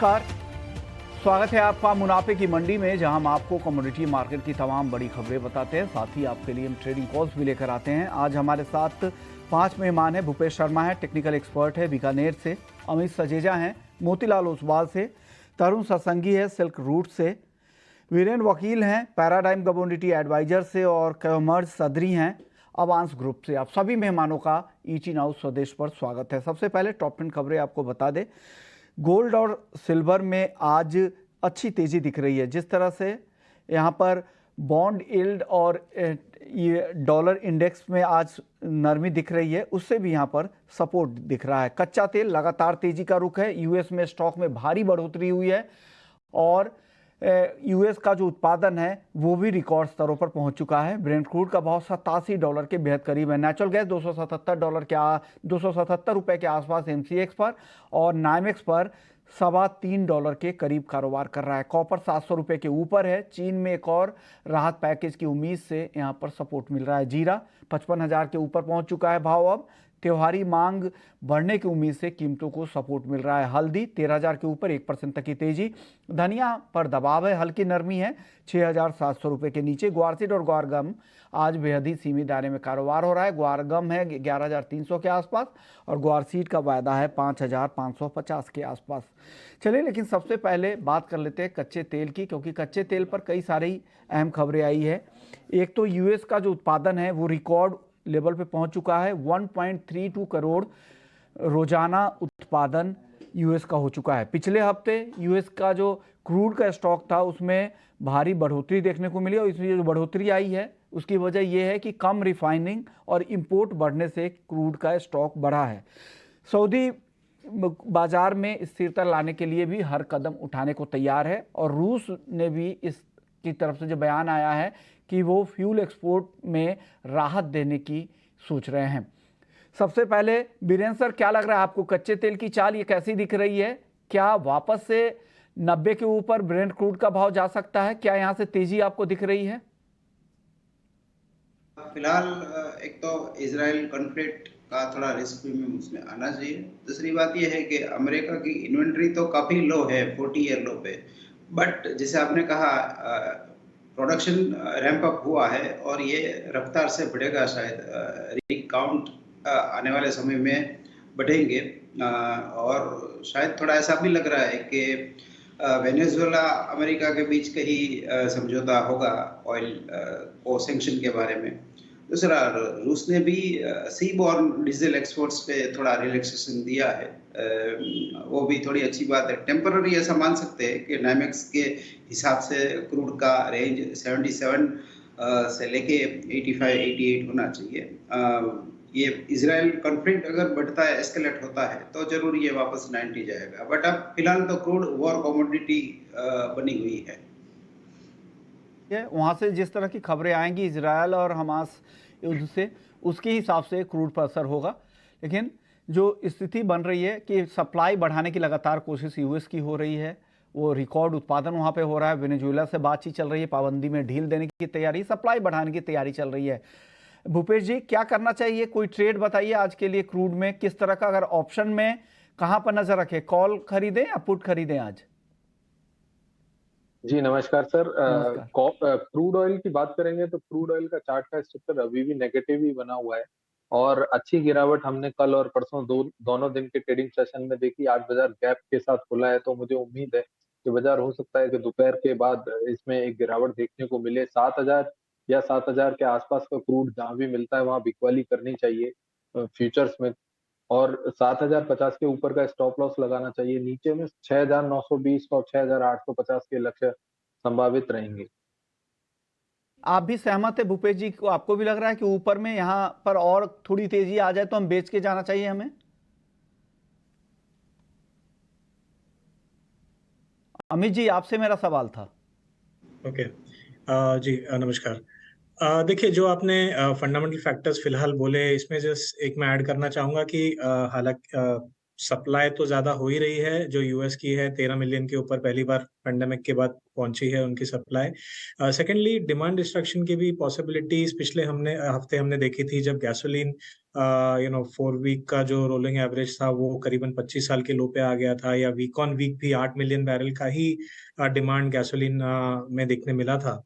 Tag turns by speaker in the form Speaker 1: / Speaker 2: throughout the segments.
Speaker 1: नमस्कार, स्वागत है आपका मुनाफे की मंडी में, जहां हम आपको कमोडिटी मार्केट की तमाम बड़ी खबरें बताते हैं। साथ ही आपके लिए हम ट्रेडिंग कॉल्स भी लेकर आते हैं। आज हमारे साथ 5 मेहमान हैं। भूपेश शर्मा है, टेक्निकल एक्सपर्ट है बीकानेर से। अमित सजेजा हैं मोतीलाल ओसवाल से। तरुण सत्संगी है सिल्क रूट से। वीरेंद्र वकील हैं पैराडाइम कमोडिटी एडवाइजर से। और कमर्स सदरी हैं अवांस ग्रुप से। आप सभी मेहमानों का ईची नाउ स्वदेश पर स्वागत है। सबसे पहले टॉप 10 खबरें आपको बता दें। गोल्ड और सिल्वर में आज अच्छी तेज़ी दिख रही है। जिस तरह से यहाँ पर बॉन्ड यील्ड और ये डॉलर इंडेक्स में आज नरमी दिख रही है, उससे भी यहाँ पर सपोर्ट दिख रहा है। कच्चा तेल लगातार तेज़ी का रुख है। यूएस में स्टॉक में भारी बढ़ोतरी हुई है और यूएस का जो उत्पादन है वो भी रिकॉर्ड स्तरों पर पहुंच चुका है। ब्रेंट क्रूड का भाव $87 के बेहद करीब है। नेचुरल गैस $277 के आसपास एमसीएक्स पर और नाइमेक्स पर $3.25 के करीब कारोबार कर रहा है। कॉपर $700 के ऊपर है। चीन में एक और राहत पैकेज की उम्मीद से यहाँ पर सपोर्ट मिल रहा है। जीरा 55,000 के ऊपर पहुँच चुका है भाव। अब त्योहारी मांग बढ़ने की उम्मीद से कीमतों को सपोर्ट मिल रहा है। हल्दी 13,000 के ऊपर 1% तक की तेजी। धनिया पर दबाव है, हल्की नरमी है 6,700 रुपये के नीचे। ग्वारसीड और ग्वारगम आज बेहद ही सीमित दायरे में कारोबार हो रहा है। ग्वारगम है 11,300 के आसपास और ग्वारसीड का वायदा है 5,550 के आसपास। चलिए, लेकिन सबसे पहले बात कर लेते हैं कच्चे तेल की, क्योंकि कच्चे तेल पर कई सारी अहम खबरें आई है। एक तो यूएस का जो उत्पादन है वो रिकॉर्ड लेवल पे पहुंच चुका है। 1.32 करोड़ रोजाना उत्पादन यूएस का हो चुका है। पिछले हफ्ते यूएस का जो क्रूड का स्टॉक था उसमें भारी बढ़ोतरी देखने को मिली और इसमें जो बढ़ोतरी आई है उसकी वजह यह है कि कम रिफाइनिंग और इंपोर्ट बढ़ने से क्रूड का स्टॉक बढ़ा है। सऊदी बाजार में स्थिरता लाने के लिए भी हर कदम उठाने को तैयार है और रूस ने भी इसकी तरफ से जो बयान आया है कि वो फ्यूल एक्सपोर्ट में राहत देने की सोच रहे हैं। सबसे पहले बीरेंद्र सर, क्या लग रहा है आपको, कच्चे तेल की चाल ये कैसी दिख रही है? क्या वापस से 90 के ऊपर ब्रेंट क्रूड का भाव जा सकता है? क्या यहाँ से तेजी आपको दिख रही है?
Speaker 2: फिलहाल एक तो इजराइल कॉन्फ्लिक्ट का थोड़ा रिस्क प्रीमियम उसमें आना चाहिए। दूसरी बात यह है कि अमेरिका की इन्वेंट्री तो काफ़ी लो है, 40 ईयर लो पे। बट जैसे आपने कहा, प्रोडक्शन रैंप अप हुआ है और ये रफ्तार से बढ़ेगा। शायद रिकाउंट आने वाले समय में बढ़ेंगे और शायद थोड़ा ऐसा भी लग रहा है कि वेनेजुएला अमेरिका के बीच कहीं समझौता होगा ऑयल को सैंक्शन के बारे में। दूसरा, रूस ने भी सी बॉर्न डीजल एक्सपोर्ट्स पे थोड़ा रिलैक्सेशन दिया है, वो भी थोड़ी अच्छी बात है। टेम्पररी ऐसा मान सकते हैं कि नाइमेक्स के हिसाब से क्रूड का रेंज 77 से लेके 85-88 होना चाहिए। ये इजराइल कॉन्फ्लिक्ट अगर बढ़ता है, एस्केलेट होता है, तो जरूर ये वापस 90 जाएगा। बट अब फिलहाल तो क्रूड वॉर कमोडिटी बनी हुई है।
Speaker 1: वहां से जिस तरह की खबरें आएंगी इजरायल और हमास युद्ध से, उसके हिसाब से क्रूड पर असर होगा। लेकिन जो स्थिति बन रही है कि सप्लाई बढ़ाने की लगातार कोशिश यूएस की हो रही है, वो रिकॉर्ड उत्पादन वहां पे हो रहा है। वेनेजुएला से बातचीत चल रही है, पाबंदी में ढील देने की तैयारी, सप्लाई बढ़ाने की तैयारी चल रही है। भूपेश जी, क्या करना चाहिए? कोई ट्रेड बताइए आज के लिए क्रूड में, किस तरह का, अगर ऑप्शन में कहां पर नजर रखें, कॉल खरीदें या पुट खरीदें आज?
Speaker 3: जी नमस्कार सर।
Speaker 1: नमस्कार।
Speaker 3: क्रूड ऑयल की बात करेंगे तो क्रूड ऑयल का चार्ट का स्ट्रक्चर अभी भी नेगेटिव ही बना हुआ है और अच्छी गिरावट हमने कल और परसों दोनों दिन के ट्रेडिंग सेशन में देखी। आज बाजार गैप के साथ खुला है, तो मुझे उम्मीद है कि बाजार हो सकता है कि दोपहर के बाद इसमें एक गिरावट देखने को मिले। 7,000 या 7,000 के आसपास का क्रूड जहां भी मिलता है वहां बिकवाली करनी चाहिए फ्यूचर्स में, और 7,050 के ऊपर का स्टॉप लॉस लगाना चाहिए। नीचे में 6,920 और 6,850 के लक्ष्य संभावित रहेंगे।
Speaker 1: आप भी सहमत है भूपेश जी को? आपको भी लग रहा है कि ऊपर में यहाँ पर और थोड़ी तेजी आ जाए तो हम बेच के जाना चाहिए हमें? अमित जी, आपसे मेरा सवाल था।
Speaker 4: ओके। जी नमस्कार। देखिए, जो आपने फंडामेंटल फैक्टर्स फिलहाल बोले, इसमें जस्ट एक मैं ऐड करना चाहूंगा कि हालांकि सप्लाई तो ज्यादा हो ही रही है। जो यूएस की है 13 मिलियन के ऊपर पहली बार पेंडेमिक के बाद पहुंची है उनकी सप्लाई। सेकेंडली, डिमांड डिस्ट्रक्शन की भी पॉसिबिलिटीज पिछले हफ्ते हमने देखी थी, जब गैसोलीन 4 वीक का जो रोलिंग एवरेज था वो करीबन 25 साल के लो पे आ गया था, या वीक ऑन वीक भी 8 मिलियन बैरल का ही डिमांड गैसोलीन में देखने मिला था,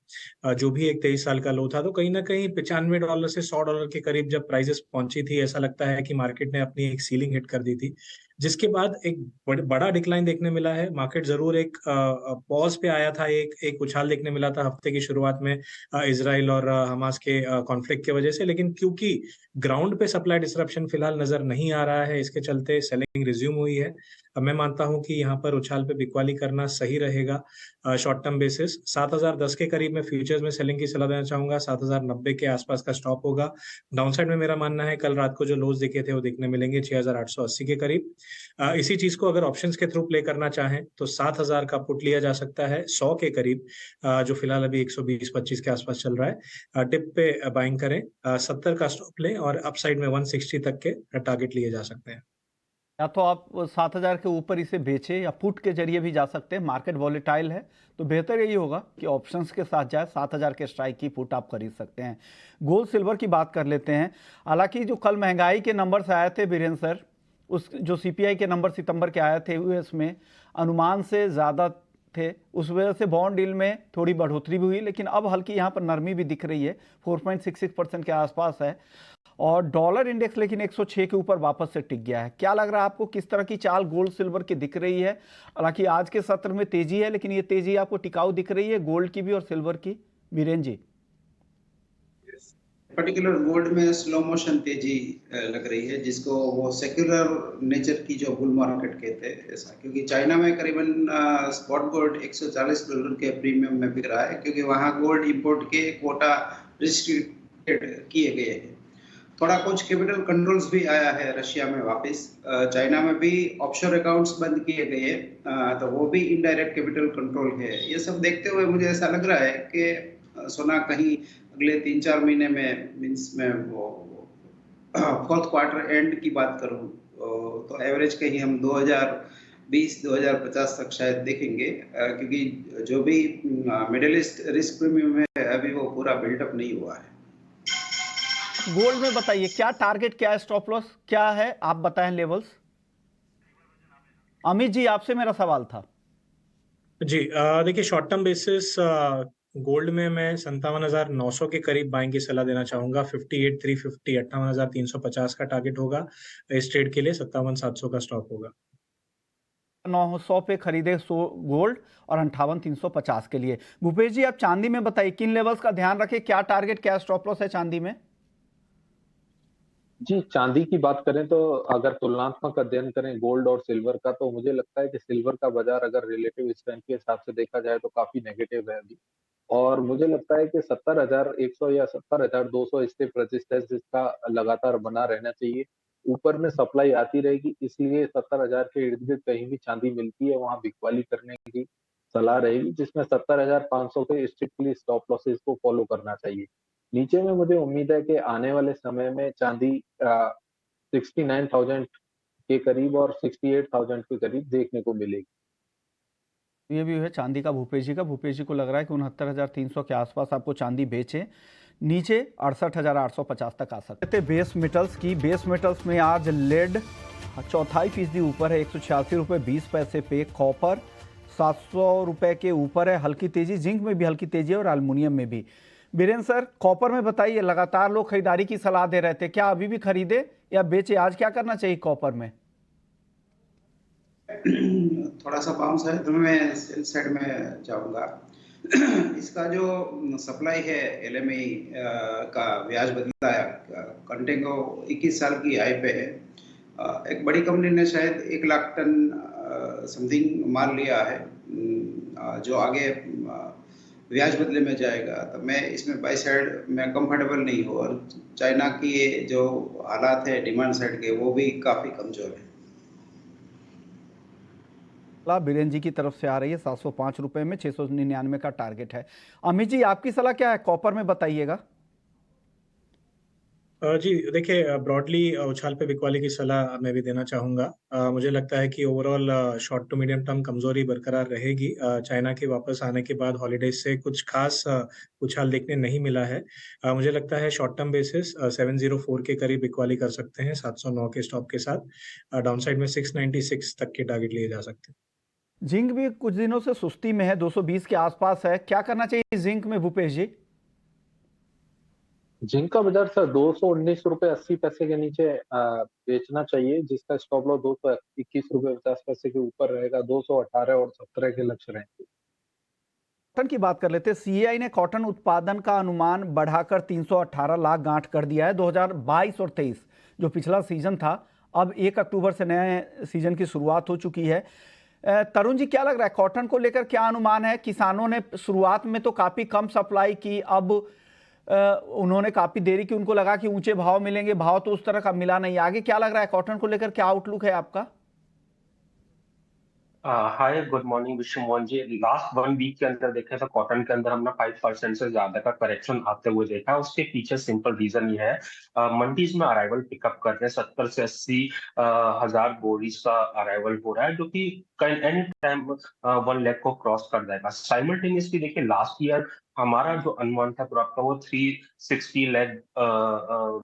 Speaker 4: जो भी एक 23 साल का लो था। तो कहीं ना कहीं $95 से $100 के करीब जब प्राइसेस पहुंची थी, ऐसा लगता है कि मार्केट ने अपनी एक सीलिंग हिट कर दी थी, जिसके बाद एक बड़ा डिक्लाइन देखने मिला है। मार्केट जरूर एक पॉज पे आया था, एक उछाल देखने मिला था हफ्ते की शुरुआत में इजराइल और हमास के कॉन्फ्लिक्ट की वजह से, लेकिन क्योंकि ग्राउंड पे सप्लाई डिसरप्शन फिलहाल नजर नहीं आ रहा है, इसके चलते सेलिंग रिज्यूम हुई है। अब मैं मानता हूं कि यहाँ पर उछाल पे बिकवाली करना सही रहेगा शॉर्ट टर्म बेसिस। 7010 के करीब में फ्यूचर्स में सेलिंग की सलाह देना चाहूंगा, 7090 के आसपास का स्टॉप होगा। डाउनसाइड में मेरा मानना है कल रात को जो लोज दिखे थे वो देखने मिलेंगे 6880 के करीब। इसी चीज को अगर ऑप्शंस के थ्रू प्ले करना चाहें तो 7000 का पुट लिया जा सकता है 100 के करीब, जो फिलहाल अभी 120-25 के आसपास चल रहा है। टिप पे बाइंग करें, 70 का स्टॉप लें और अपसाइड में 160 तक के टारगेट लिए जा सकते हैं।
Speaker 1: या तो आप 7000 के ऊपर इसे बेचें या पुट के जरिए भी जा सकते हैं। मार्केट वॉलेटाइल है तो बेहतर यही होगा कि ऑप्शंस के साथ जाए। 7000 के स्ट्राइक की पुट आप खरीद सकते हैं। गोल्ड सिल्वर की बात कर लेते हैं। हालांकि जो कल महंगाई के नंबर्स आए थे बीरेन सर, उस जो सीपीआई के नंबर सितंबर के आए थे यूएस में, अनुमान से ज़्यादा थे, उस वजह से बॉन्ड डील में थोड़ी बढ़ोतरी भी हुई, लेकिन अब हल्की यहाँ पर नरमी भी दिख रही है, 4.66% के आसपास है। और डॉलर इंडेक्स लेकिन 106 के ऊपर वापस से टिक गया है। क्या लग रहा है आपको, किस तरह की चाल गोल्ड सिल्वर की दिख रही है? हालांकि आज के सत्र में तेजी है, लेकिन ये तेजी आपको टिकाऊ दिख रही है गोल्ड की भी और सिल्वर की, बीरेन जी?
Speaker 2: पर्टिकुलर गोल्ड में स्लो मोशन तेजी लग रही है, जिसको वो सेक्युलर नेचर की जो बुल मार्केट कहते हैं ऐसा, क्योंकि चाइना में करीबन स्पॉट गोल्ड $140 के प्रीमियम में बिक रहा है, क्योंकि वहां गोल्ड इंपोर्ट के कोटा रिस्ट्रिक्टेड किए गए हैं। थोड़ा कुछ कैपिटल कंट्रोल्स भी आया है रशिया में वापस। चाइना में भी ऑफशोर अकाउंट्स बंद किए गए, तो वो भी इनडायरेक्ट कैपिटल कंट्रोल है। ये सब देखते हुए मुझे ऐसा लग रहा है कि सोना कहीं अगले 3-4 महीने में, मीन्स में वो फोर्थ क्वार्टर एंड की बात करूं तो एवरेज कहीं हम 2020-2050 तक शायद देखेंगे, क्योंकि जो भी मिडिल ईस्ट रिस्क प्रीमियम है अभी वो पूरा बिल्डअप नहीं हुआ है।
Speaker 1: गोल्ड में बताइए क्या टारगेट, क्या है स्टॉप लॉस, क्या है, आप बताएं लेवल्स। अमित जी आपसे मेरा सवाल था।
Speaker 4: जी, देखिए शॉर्ट टर्म बेसिस गोल्ड में मैं 57,900 के करीब बाइंग की सलाह देना चाहूंगा। 58,350 58,350 का टारगेट होगा इस ट्रेड के लिए। 57,700 का स्टॉप होगा।
Speaker 1: 900 पे खरीदे गोल्ड और 58,350 के लिए। भूपेश जी आप चांदी में बताइए किन लेवल्स का ध्यान रखें, क्या टारगेट, क्या स्टॉप लॉस है चांदी में?
Speaker 3: जी, चांदी की बात करें तो अगर तुलनात्मक अध्ययन करें गोल्ड और सिल्वर का, तो मुझे लगता है कि सिल्वर का बाजार अगर रिलेटिव स्ट्रेंथ के हिसाब से देखा जाए तो काफी नेगेटिव है अभी। और मुझे लगता है कि 70,100 या 70,200 स्टेप रेजिस्टेंस इसका लगातार बना रहना चाहिए। ऊपर में सप्लाई आती रहेगी, इसलिए 70,000 के इर्द गिर्द कहीं भी चांदी मिलती है वहां बिकवाली करने की सलाह रहेगी, जिसमें 70,500 के स्ट्रिक्टली स्टॉप लॉसेस को फॉलो करना चाहिए। नीचे में मुझे उम्मीद है कि आने वाले समय में चांदी 69,000 के करीब और 68,000 के करीब देखने को मिलेगी।
Speaker 1: ये भी है चांदी का भूपेश जी का। भूपेश जी को लग रहा है कि 69,300 के आसपास आपको चांदी बेचें, नीचे 68,850 तक आ सकते। बेस मेटल्स की, बेस मेटल्स में आज लेड 4.25% ऊपर है, 186 रुपये 20 पैसे पे। कॉपर 700 रुपये के ऊपर है, हल्की तेजी। जिंक में भी हल्की तेजी है और एल्युमिनियम में भी। बीरेन सर कॉपर में बताइए, लगातार लोग खरीदारी की सलाह दे रहे थे, क्या अभी भी खरीदे या बेचे? आज क्या करना चाहिए कॉपर में?
Speaker 2: थोड़ा सा बाउंस है तो मैं सेल साइड में जाऊंगा। इसका जो सप्लाई है एलएमई का ब्याज बदला है, कंटेंगो 21 साल की हाई पे है। एक बड़ी कंपनी ने शायद 1 लाख टन समथिंग माल लिया है, जो आगे ब्याज बदले में जाएगा। तो मैं इसमें बाई साइड में कंफर्टेबल नहीं हूँ, और चाइना की जो हालात है डिमांड साइड के वो भी काफी कमजोर है।
Speaker 1: बीरेन जी की तरफ से आ रही है 705 रुपये में, 699 का टारगेट है। अमित जी आपकी सलाह क्या है कॉपर में बताइएगा।
Speaker 4: जी, देखिए ब्रॉडली उछाल पे बिकवाली की सलाह मैं भी देना चाहूँगा। मुझे लगता है कि overall short to medium term कमज़ोरी बरकरार रहेगी। चाइना के वापस आने के बाद हॉलिडेज़ से कुछ ख़ास उछाल देखने नहीं मिला है। मुझे लगता है शॉर्ट टर्म बेसिस 704 के करीब बिकवाली कर सकते हैं 709 के स्टॉप के साथ। डाउनसाइड में 696 तक के टारगेट लिए जा सकते हैं।
Speaker 1: जिंक भी कुछ दिनों से सुस्ती में है, 220 के आसपास है। क्या करना चाहिए जिंक में भूपेश जी?
Speaker 3: जिंक का बाजार सर 219 रुपए 80 पैसे के नीचे बेचना चाहिए, जिसका स्टॉप लॉस 221 रुपए 50 पैसे के ऊपर रहेगा। 218 और 17 के लक्ष्य रहेंगे।
Speaker 1: कॉटन की बात कर लेते हैं। सीएआई ने कॉटन उत्पादन का अनुमान बढ़ाकर 318 लाख गांठ कर दिया है। 2022 और 23 जो पिछला सीजन था, अब 1 अक्टूबर से नए सीजन की शुरुआत हो चुकी है। तरुण जी, क्या लग रहा है कॉटन को लेकर? क्या अनुमान है? किसानों ने शुरुआत में तो काफी कम सप्लाई की, अब उन्होंने काफी देरी की, उनको लगा कि ऊंचे भाव मिलेंगे, भाव तो उस तरह का मिला नहीं। आगे क्या लग रहा है कॉटन को लेकर? क्या आउटलुक है आपका?
Speaker 5: हाय गुड मॉर्निंग विश्व मोहन जी। लास्ट 1 वीक के अंदर देखें तो कॉटन के अंदर हमने 5% से ज्यादा का करेक्शन आते हुए देखा। उसके पीछे सिंपल रीजन ये है, मंडीज में अराइवल पिकअप कर रहे हैं। 70 से 80 हजार बोरीज का अराइवल हो रहा है, जो कि एनी टाइम 1 लाख को क्रॉस कर जाएगा। साइमल्टेनियसली देखिए, लास्ट ईयर हमारा जो अनुमान था क्रॉप का वो 360 लाख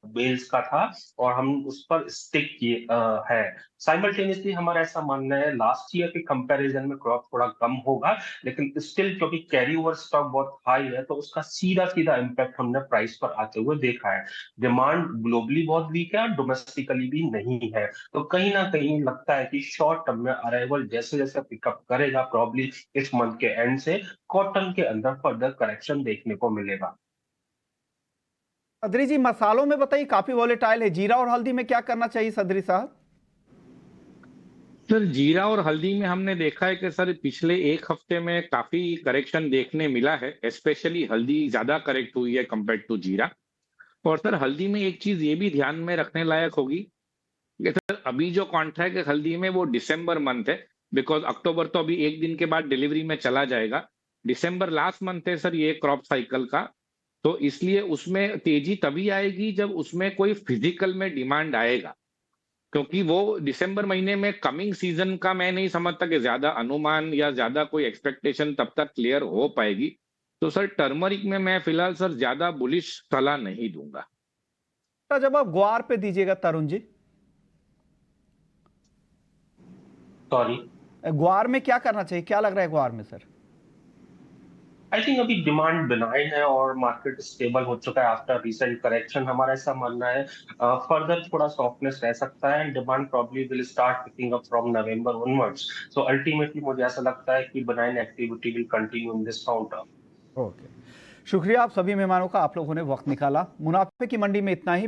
Speaker 5: बेल्स का था, और हम उस पर स्टिक किए है। साइमल्टेनियसली हमारा ऐसा मानना है लास्ट ईयर के कंपैरिजन में क्रॉप थोड़ा कम होगा, लेकिन स्टिल क्योंकि कैरी ओवर स्टॉक बहुत हाई है, तो उसका सीधा सीधा इम्पैक्ट हमने प्राइस पर आते हुए देखा है। डिमांड ग्लोबली बहुत वीक है और डोमेस्टिकली भी नहीं है, तो कहीं ना कहीं लगता है कि शॉर्ट टर्म में अराइवल जैसे जैसे पिकअप करेगा, प्रॉब्ली इस मंथ के एंड से कॉटन के अंदर फर्दर करेक्शन देखने को मिलेगा।
Speaker 1: सदरी जी, मसालों में बताइए, काफी वॉलेटाइल है। जीरा और हल्दी में क्या करना चाहिए सदरी साहब?
Speaker 6: सर जीरा और हल्दी में हमने देखा है कि सर पिछले एक हफ्ते में काफी करेक्शन देखने मिला है। स्पेशली हल्दी ज्यादा करेक्ट हुई है कंपेयर टू जीरा। और सर हल्दी में एक चीज ये भी ध्यान में रखने लायक होगी कि सर अभी जो कॉन्ट्रैक्ट है हल्दी में वो दिसंबर मंथ है, बिकॉज अक्टूबर तो अभी एक दिन के बाद डिलीवरी में चला जाएगा। दिसंबर लास्ट मंथ है सर ये क्रॉप साइकिल का, तो इसलिए उसमें तेजी तभी आएगी जब उसमें कोई फिजिकल में डिमांड आएगा, क्योंकि वो दिसंबर महीने में कमिंग सीजन का मैं नहीं समझता कि ज्यादा अनुमान या ज्यादा कोई एक्सपेक्टेशन तब तक क्लियर हो पाएगी। तो सर टर्मरिक में मैं फिलहाल सर ज्यादा बुलिश सलाह नहीं दूंगा।
Speaker 1: जब आप ग्वार पे दीजिएगा तरुण जी।
Speaker 5: सॉरी,
Speaker 1: ग्वार में क्या करना चाहिए? क्या लग रहा है ग्वार में सर?
Speaker 5: आई थिंक अभी डिमांड बिनाइन है और मार्केट स्टेबल हो चुका है आफ्टर रिसेंट करेक्शन। हमारा ऐसा मानना है फर्दर थोड़ा सॉफ्टनेस रह सकता है and demand probably will start picking up from November onwards. So ultimately मुझे ऐसा लगता है कि benign activity will continue in this counter.
Speaker 1: Okay, शुक्रिया आप सभी मेहमानों का, आप लोगों ने वक्त निकाला। मुनाफे की मंडी में इतना ही।